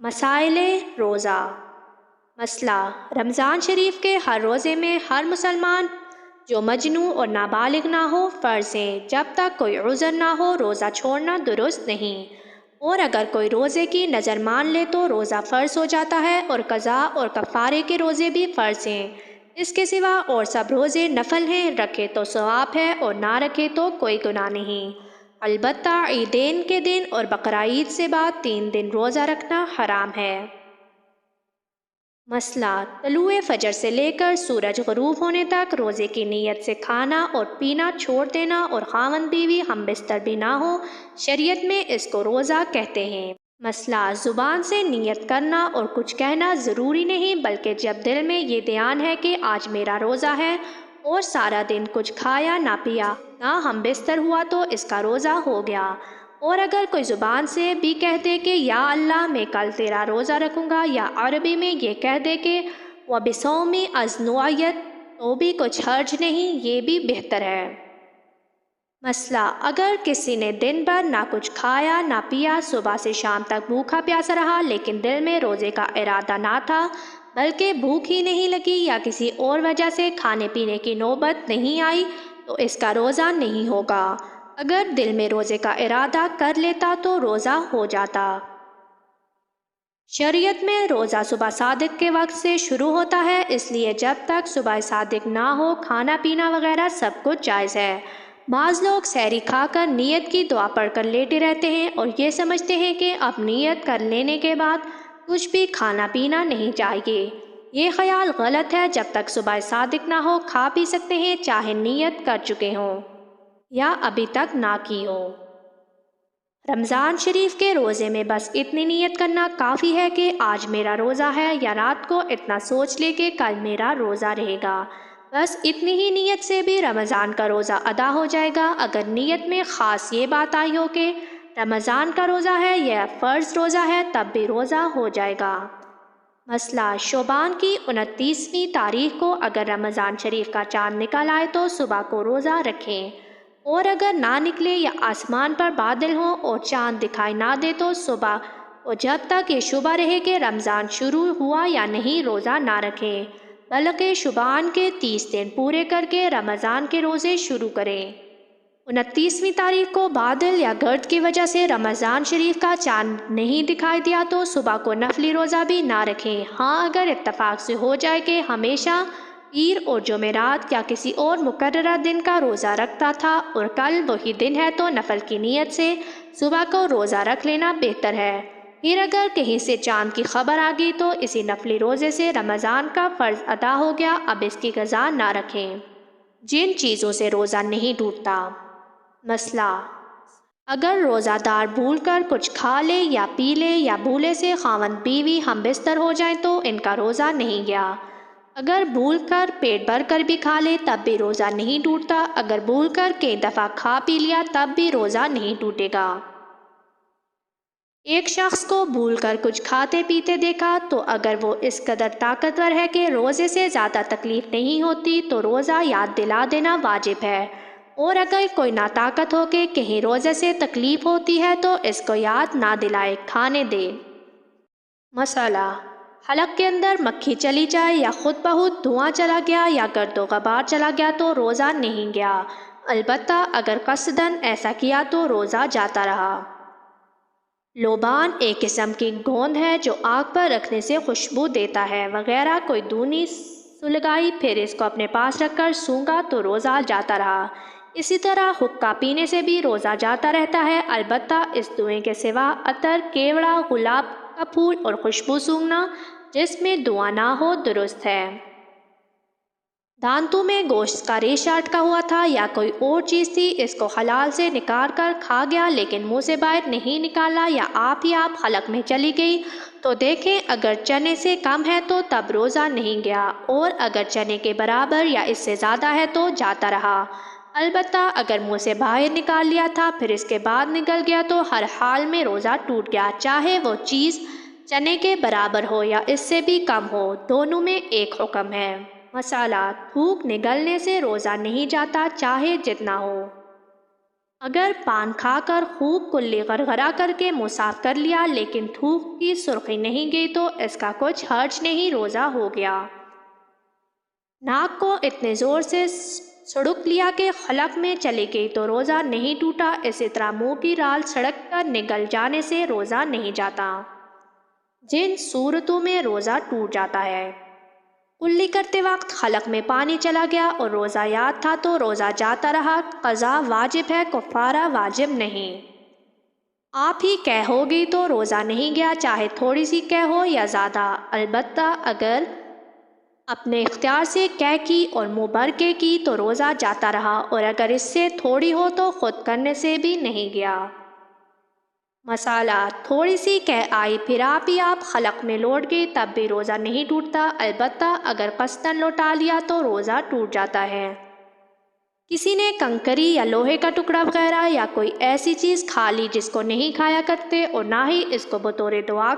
مسائل روزہ۔ مسئلہ: رمضان شریف کے ہر روزے میں ہر مسلمان جو مجنون اور نابالغ نہ ہو فرض ہے۔ جب تک کوئی عذر نہ ہو روزہ چھوڑنا درست نہیں، اور اگر کوئی روزے کی نظر مان لے تو روزہ فرض ہو جاتا ہے، اور قضا اور کفارے کے روزے بھی فرض ہیں۔ اس کے سوا اور سب روزے نفل ہیں، رکھے تو ثواب ہے اور نہ رکھے تو کوئی گناہ نہیں۔ البتہ عیدین کے دن اور بقرعید سے بعد 3 دن روزہ رکھنا حرام ہے۔ مسئلہ: طلوع فجر سے لے کر سورج غروب ہونے تک روزے کی نیت سے کھانا اور پینا چھوڑ دینا، اور خاوند بیوی ہم بستر بھی نہ ہو، شریعت میں اس کو روزہ کہتے ہیں۔ مسئلہ: زبان سے نیت کرنا اور کچھ کہنا ضروری نہیں، بلکہ جب دل میں یہ دھیان ہے کہ آج میرا روزہ ہے اور سارا دن کچھ کھایا نہ پیا نہ ہم بستر ہوا تو اس کا روزہ ہو گیا۔ اور اگر کوئی زبان سے بھی کہہ دے کہ یا اللہ میں کل تیرا روزہ رکھوں گا، یا عربی میں یہ کہہ دے کہ وَبِصَوْمِ أَزْنُعَيَّتْ، تو بھی کچھ حرج نہیں، یہ بھی بہتر ہے۔ مسئلہ: اگر کسی نے دن بھر نہ کچھ کھایا نہ پیا، صبح سے شام تک بھوکا پیاسا رہا، لیکن دل میں روزے کا ارادہ نہ تھا، بلکہ بھوک ہی نہیں لگی یا کسی اور وجہ سے کھانے پینے کی نوبت نہیں آئی، تو اس کا روزہ نہیں ہوگا۔ اگر دل میں روزے کا ارادہ کر لیتا تو روزہ ہو جاتا۔ شریعت میں روزہ صبح صادق کے وقت سے شروع ہوتا ہے، اس لیے جب تک صبح صادق نہ ہو کھانا پینا وغیرہ سب کچھ جائز ہے۔ بعض لوگ سحری کھا کر نیت کی دعا پڑھ کر لیٹے رہتے ہیں اور یہ سمجھتے ہیں کہ اب نیت کر لینے کے بعد کچھ بھی کھانا پینا نہیں چاہیے۔ یہ خیال غلط ہے، جب تک صبح صادق نہ ہو کھا پی سکتے ہیں، چاہے نیت کر چکے ہوں یا ابھی تک نہ کی ہو۔ رمضان شریف کے روزے میں بس اتنی نیت کرنا کافی ہے کہ آج میرا روزہ ہے، یا رات کو اتنا سوچ لے کہ کل میرا روزہ رہے گا۔ بس اتنی ہی نیت سے بھی رمضان کا روزہ ادا ہو جائے گا۔ اگر نیت میں خاص یہ بات آئی ہو کہ رمضان کا روزہ ہے یا فرض روزہ ہے، تب بھی روزہ ہو جائے گا۔ مسئلہ: شعبان کی 29ویں تاریخ کو اگر رمضان شریف کا چاند نکل آئے تو صبح کو روزہ رکھیں، اور اگر نہ نکلے یا آسمان پر بادل ہوں اور چاند دکھائی نہ دے تو صبح اور جب تک یہ شبہ رہے کہ رمضان شروع ہوا یا نہیں روزہ نہ رکھیں، بلکہ شعبان کے 30 دن پورے کر کے رمضان کے روزے شروع کریں۔ 29ویں تاریخ کو بادل یا گرد کی وجہ سے رمضان شریف کا چاند نہیں دکھائی دیا تو صبح کو نفلی روزہ بھی نہ رکھیں۔ ہاں، اگر اتفاق سے ہو جائے کہ ہمیشہ پیر اور جمعرات یا کسی اور مقررہ دن کا روزہ رکھتا تھا اور کل وہی دن ہے تو نفل کی نیت سے صبح کو روزہ رکھ لینا بہتر ہے۔ پھر اگر کہیں سے چاند کی خبر آ گئی تو اسی نفلی روزے سے رمضان کا فرض ادا ہو گیا، اب اس کی قضا نہ رکھیں۔ جن چیزوں سے روزہ نہیں ٹوٹتا۔ مسئلہ: اگر روزہ دار بھول کر کچھ کھا لے یا پی لے یا بھولے سے خاوند بیوی ہم بستر ہو جائیں تو ان کا روزہ نہیں گیا۔ اگر بھول کر پیٹ بھر کر بھی کھا لے تب بھی روزہ نہیں ٹوٹتا۔ اگر بھول کر کئی دفعہ کھا پی لیا تب بھی روزہ نہیں ٹوٹے گا۔ ایک شخص کو بھول کر کچھ کھاتے پیتے دیکھا تو اگر وہ اس قدر طاقتور ہے کہ روزے سے زیادہ تکلیف نہیں ہوتی تو روزہ یاد دلا دینا واجب ہے، اور اگر کوئی ناطاقت ہو کہ کہیں روزے سے تکلیف ہوتی ہے تو اس کو یاد نہ دلائے، کھانے دے۔ مسئلہ: حلق کے اندر مکھی چلی جائے یا خود بخود دھواں چلا گیا یا گرد و غبار چلا گیا تو روزہ نہیں گیا، البتہ اگر قصداً ایسا کیا تو روزہ جاتا رہا۔ لوبان ایک قسم کی گوند ہے جو آگ پر رکھنے سے خوشبو دیتا ہے وغیرہ۔ کوئی دونی سلگائی پھر اس کو اپنے پاس رکھ کر سونگا تو روزہ جاتا رہا۔ اسی طرح حقہ پینے سے بھی روزہ جاتا رہتا ہے، البتہ اس دھوئیں کے سوا عطر، کیوڑا، گلاب کا پھول اور خوشبو سونگھنا جس میں دھواں نہ ہو درست ہے۔ دانتوں میں گوشت کا ریشہ اٹکا ہوا تھا یا کوئی اور چیز تھی، اس کو حلال سے نکال کر کھا گیا لیکن منہ سے باہر نہیں نکالا، یا آپ ہی آپ حلق میں چلی گئی تو دیکھیں اگر چنے سے کم ہے تو تب روزہ نہیں گیا، اور اگر چنے کے برابر یا اس سے زیادہ ہے تو جاتا رہا۔ البتہ اگر منہ سے باہر نکال لیا تھا پھر اس کے بعد نکل گیا تو ہر حال میں روزہ ٹوٹ گیا، چاہے وہ چیز چنے کے برابر ہو یا اس سے بھی کم ہو، دونوں میں ایک حکم ہے۔ مسئلہ: تھوک نگلنے سے روزہ نہیں جاتا چاہے جتنا ہو۔ اگر پان کھا کر خوب کلی غرغرہ کر کے منہ صاف کر لیا لیکن تھوک کی سرخی نہیں گئی تو اس کا کچھ حرج نہیں، روزہ ہو گیا۔ ناک کو اتنے زور سے سڑک لیا کہ حلق میں چلی گئی تو روزہ نہیں ٹوٹا، اسی طرح منہ کی رال سڑک کر نگل جانے سے روزہ نہیں جاتا۔ جن صورتوں میں روزہ ٹوٹ جاتا ہے: کلی کرتے وقت حلق میں پانی چلا گیا اور روزہ یاد تھا تو روزہ جاتا رہا، قضا واجب ہے، کفارہ واجب نہیں۔ آپ ہی قے ہو گئی تو روزہ نہیں گیا، چاہے تھوڑی سی قے ہو یا زیادہ، البتہ اگر اپنے اختیار سے قے کی اور منہ بھر کے کی تو روزہ جاتا رہا، اور اگر اس سے تھوڑی ہو تو خود کرنے سے بھی نہیں گیا۔ مسئلہ: تھوڑی سی قے آئی پھر آپ حلق میں لوٹ گئی تب بھی روزہ نہیں ٹوٹتا، البتہ اگر قصداً لوٹا لیا تو روزہ ٹوٹ جاتا ہے۔ کسی نے کنکری یا لوہے کا ٹکڑا وغیرہ یا کوئی ایسی چیز کھا لی جس کو نہیں کھایا کرتے اور نہ ہی اس کو بطور دعا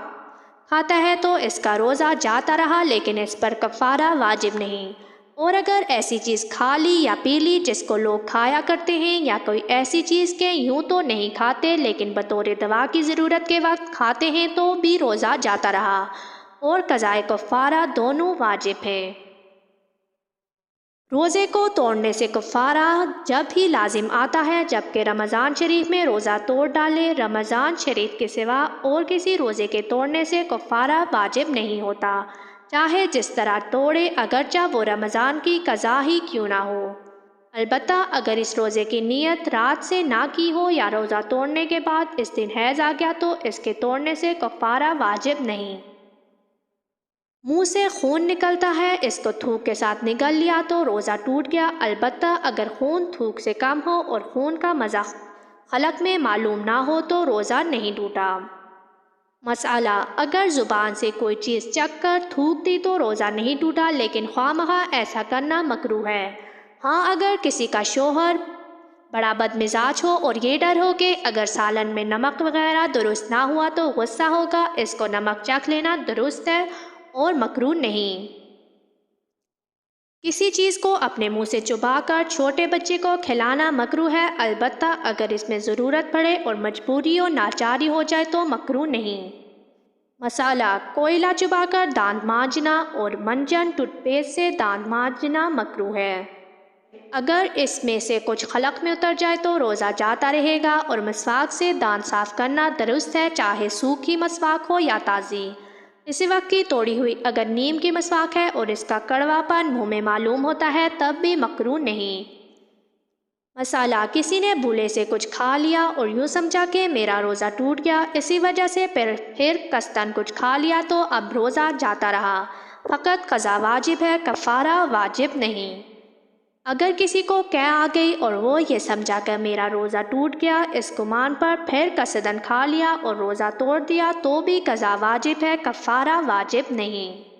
کھاتا ہے تو اس کا روزہ جاتا رہا لیکن اس پر کفارہ واجب نہیں۔ اور اگر ایسی چیز کھا لی یا پی لی جس کو لوگ کھایا کرتے ہیں یا کوئی ایسی چیز کہ یوں تو نہیں کھاتے لیکن بطور دوا کی ضرورت کے وقت کھاتے ہیں تو بھی روزہ جاتا رہا، اور قضائے کفارہ دونوں واجب ہیں۔ روزے کو توڑنے سے کفارہ جب ہی لازم آتا ہے جبکہ رمضان شریف میں روزہ توڑ ڈالے، رمضان شریف کے سوا اور کسی روزے کے توڑنے سے کفارہ واجب نہیں ہوتا، چاہے جس طرح توڑے اگرچہ وہ رمضان کی قضا ہی کیوں نہ ہو۔ البتہ اگر اس روزے کی نیت رات سے نہ کی ہو یا روزہ توڑنے کے بعد اس دن حیض آ گیا تو اس کے توڑنے سے کفارہ واجب نہیں۔ منہ سے خون نکلتا ہے، اس کو تھوک کے ساتھ نگل لیا تو روزہ ٹوٹ گیا، البتہ اگر خون تھوک سے کم ہو اور خون کا مزہ حلق میں معلوم نہ ہو تو روزہ نہیں ٹوٹا۔ مسئلہ: اگر زبان سے کوئی چیز چکھ کر تھوک دی تو روزہ نہیں ٹوٹا لیکن خواہ مخواہ ایسا کرنا مکروہ ہے۔ ہاں، اگر کسی کا شوہر بڑا بد مزاج ہو اور یہ ڈر ہو کہ اگر سالن میں نمک وغیرہ درست نہ ہوا تو غصہ ہوگا، اس کو نمک چکھ لینا درست ہے اور مکروہ نہیں۔ کسی چیز کو اپنے منہ سے چبا کر چھوٹے بچے کو کھلانا مکروہ ہے، البتہ اگر اس میں ضرورت پڑے اور مجبوری و ناچاری ہو جائے تو مکروہ نہیں۔ مسئلہ: کوئلہ چبا کر دانت مانجنا اور منجن ٹوتھ پیسٹ سے دانت مانجنا مکروہ ہے۔ اگر اس میں سے کچھ حلق میں اتر جائے تو روزہ جاتا رہے گا، اور مسواک سے دانت صاف کرنا درست ہے، چاہے سوکھی مسواک ہو یا تازی۔ اسی وقت کی توڑی ہوئی اگر نیم کی مسواک ہے اور اس کا کڑوا پن منہ میں معلوم ہوتا ہے تب بھی مکروہ نہیں۔ مسئلہ: کسی نے بھولے سے کچھ کھا لیا اور یوں سمجھا کہ میرا روزہ ٹوٹ گیا، اسی وجہ سے پھر قصداً کچھ کھا لیا تو اب روزہ جاتا رہا، فقط قضا واجب ہے، کفارہ واجب نہیں۔ اگر کسی کو قے آ گئی اور وہ یہ سمجھا کہ میرا روزہ ٹوٹ گیا، اس گمان پر پھر قصداً کھا لیا اور روزہ توڑ دیا تو بھی قضا واجب ہے، کفارہ واجب نہیں۔